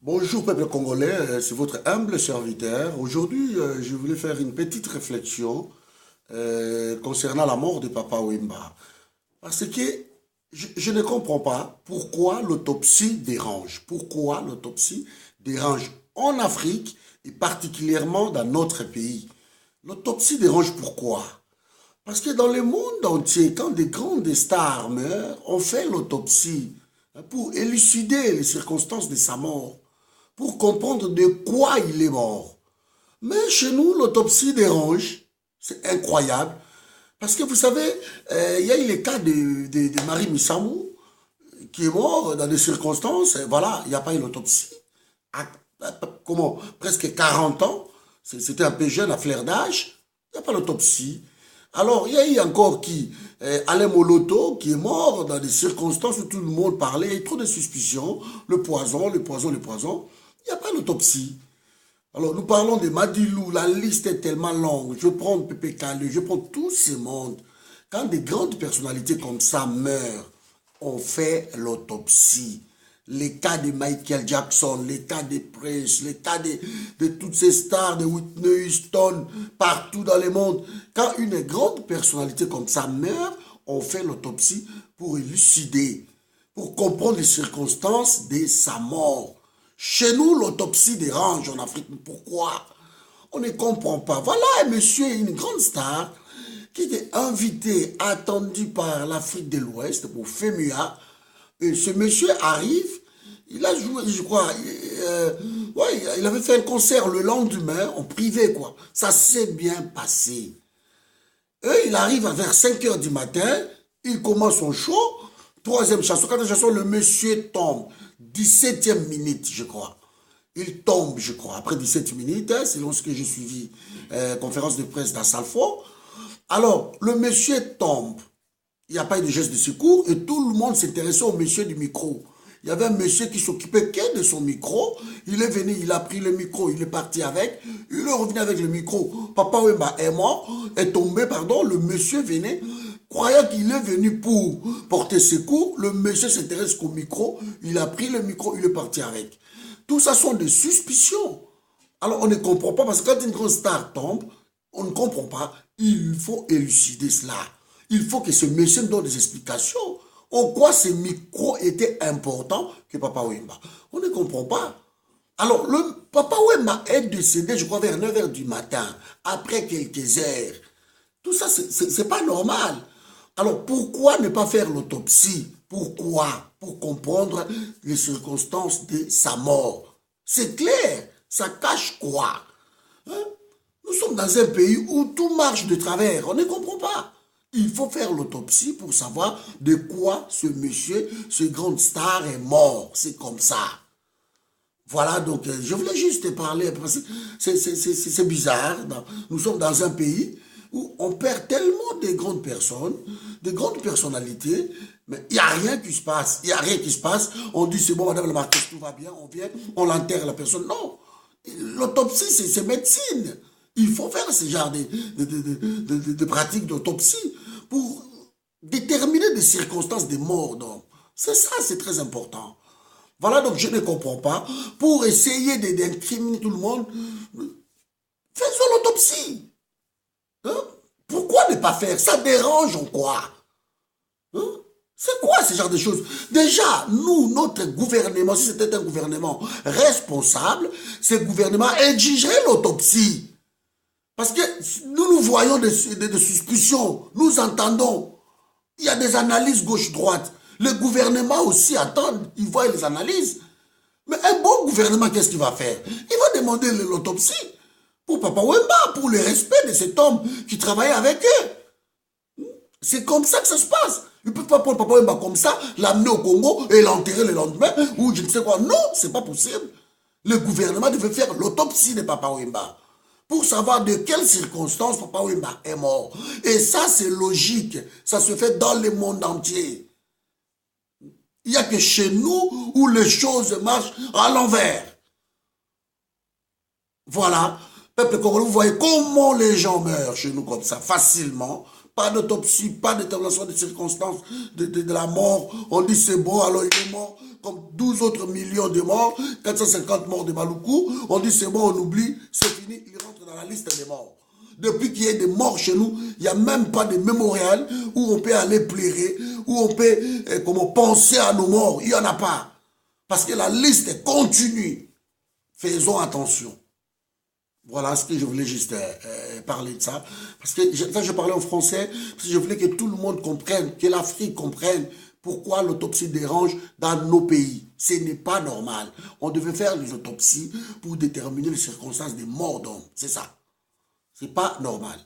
Bonjour peuple congolais, c'est votre humble serviteur. Aujourd'hui, je voulais faire une petite réflexion concernant la mort de Papa Wemba. Parce que je ne comprends pas pourquoi l'autopsie dérange. Pourquoi l'autopsie dérange en Afrique et particulièrement dans notre pays. L'autopsie dérange pourquoi? Parce que dans le monde entier, quand des grandes stars meurent, on fait l'autopsie pour élucider les circonstances de sa mort, pour comprendre de quoi il est mort. Mais chez nous, l'autopsie dérange. C'est incroyable. Parce que vous savez, il y a eu le cas de Marie Missamou, qui est mort dans des circonstances, voilà, il n'y a pas eu l'autopsie. Comment? Presque 40 ans. C'était un peu jeune, à flair d'âge. Il n'y a pas l'autopsie. Alors, il y a eu encore qui? Alain Moloto, qui est mort dans des circonstances où tout le monde parlait, il y a eu trop de suspicions, le poison, le poison, le poison. Il n'y a pas l'autopsie. Alors, nous parlons de Madilou, la liste est tellement longue. Je prends Pépé Kalé, je prends tous ces mondes. Quand des grandes personnalités comme ça meurent, on fait l'autopsie. Les cas de Michael Jackson, les cas de Prince, les cas de toutes ces stars, de Whitney Houston, partout dans le monde. Quand une grande personnalité comme ça meurt, on fait l'autopsie pour élucider, pour comprendre les circonstances de sa mort. Chez nous, l'autopsie dérange en Afrique. Pourquoi? On ne comprend pas. Voilà un monsieur, une grande star, qui était invité, attendu par l'Afrique de l'Ouest pour FEMUA. Et ce monsieur arrive, il a joué, je crois, ouais, il avait fait un concert le lendemain, en privé, quoi. Ça s'est bien passé. Et il arrive vers 5 heures du matin, il commence son show, troisième chanson, quatrième chanson, le monsieur tombe. 17e minute, je crois. Il tombe, je crois, après 17 minutes, hein, selon ce que j'ai suivi, conférence de presse d'Assalfo. Alors, le monsieur tombe. Il n'y a pas eu de geste de secours et tout le monde s'intéressait au monsieur du micro. Il y avait un monsieur qui s'occupait que de son micro. Il est venu, il a pris le micro, il est parti avec. Il est revenu avec le micro. Papa Wemba est mort, est tombé, pardon. Le monsieur venait, croyant qu'il est venu pour porter secours. Le monsieur s'intéresse qu'au micro. Il a pris le micro, il est parti avec. Tout ça sont des suspicions. Alors on ne comprend pas parce que quand une grande star tombe, on ne comprend pas. Il faut élucider cela. Il faut que ce monsieur donne des explications. En quoi ce micro était important que Papa Wemba? On ne comprend pas. Alors, le Papa Wemba est décédé, je crois, vers 9 heures du matin, après quelques heures. Tout ça, c'est pas normal. Alors, pourquoi ne pas faire l'autopsie? Pourquoi? Pour comprendre les circonstances de sa mort. C'est clair. Ça cache quoi? Hein? Nous sommes dans un pays où tout marche de travers. On ne comprend pas. Il faut faire l'autopsie pour savoir de quoi ce monsieur, ce grand star est mort. C'est comme ça. Voilà, donc je voulais juste te parler, parce que c'est bizarre. Nous sommes dans un pays où on perd tellement de grandes personnes, de grandes personnalités, mais il n'y a rien qui se passe. Il n'y a rien qui se passe. On dit c'est bon, madame la marquise, tout va bien, on vient, on l'enterre la personne. Non, l'autopsie, c'est médecine. Il faut faire ce genre de pratiques d'autopsie pour déterminer des circonstances de mort. C'est ça, c'est très important. Voilà, donc je ne comprends pas. Pour essayer d'incriminer tout le monde, faisons l'autopsie. Hein? Pourquoi ne pas faire? Ça dérange en quoi? Hein? C'est quoi ce genre de choses? Déjà, nous, notre gouvernement, si c'était un gouvernement responsable, ce gouvernement exigerait l'autopsie. Parce que nous voyons des suspicions, nous entendons. Il y a des analyses gauche-droite. Le gouvernement aussi attend, il voit les analyses. Mais un bon gouvernement, qu'est-ce qu'il va faire? Il va demander l'autopsie pour Papa Wemba, pour le respect de cet homme qui travaillait avec eux. C'est comme ça que ça se passe. Ils ne peuvent pas prendre Papa Wemba comme ça, l'amener au Congo et l'enterrer le lendemain, ou je ne sais quoi. Non, c'est pas possible. Le gouvernement devait faire l'autopsie de Papa Wemba pour savoir de quelles circonstances Papa Wemba est mort. Et ça, c'est logique. Ça se fait dans le monde entier. Il n'y a que chez nous où les choses marchent à l'envers. Voilà. Peuple congolais, vous voyez comment les gens meurent chez nous comme ça, facilement. Pas d'autopsie, pas d'établissement des circonstances de la mort. On dit c'est bon, alors il est mort. Comme 12 autres millions de morts, 450 morts de Maluku. On dit c'est bon, on oublie, c'est fini, il rentre dans la liste des morts. Depuis qu'il y ait des morts chez nous, il n'y a même pas de mémorial où on peut aller pleurer, où on peut penser à nos morts. Il n'y en a pas. Parce que la liste est continue. Faisons attention. Voilà ce que je voulais juste parler de ça. Parce que ça, je parlais en français, parce que je voulais que tout le monde comprenne, que l'Afrique comprenne pourquoi l'autopsie dérange dans nos pays. Ce n'est pas normal. On devait faire des autopsies pour déterminer les circonstances des morts d'hommes. C'est ça. C'est pas normal.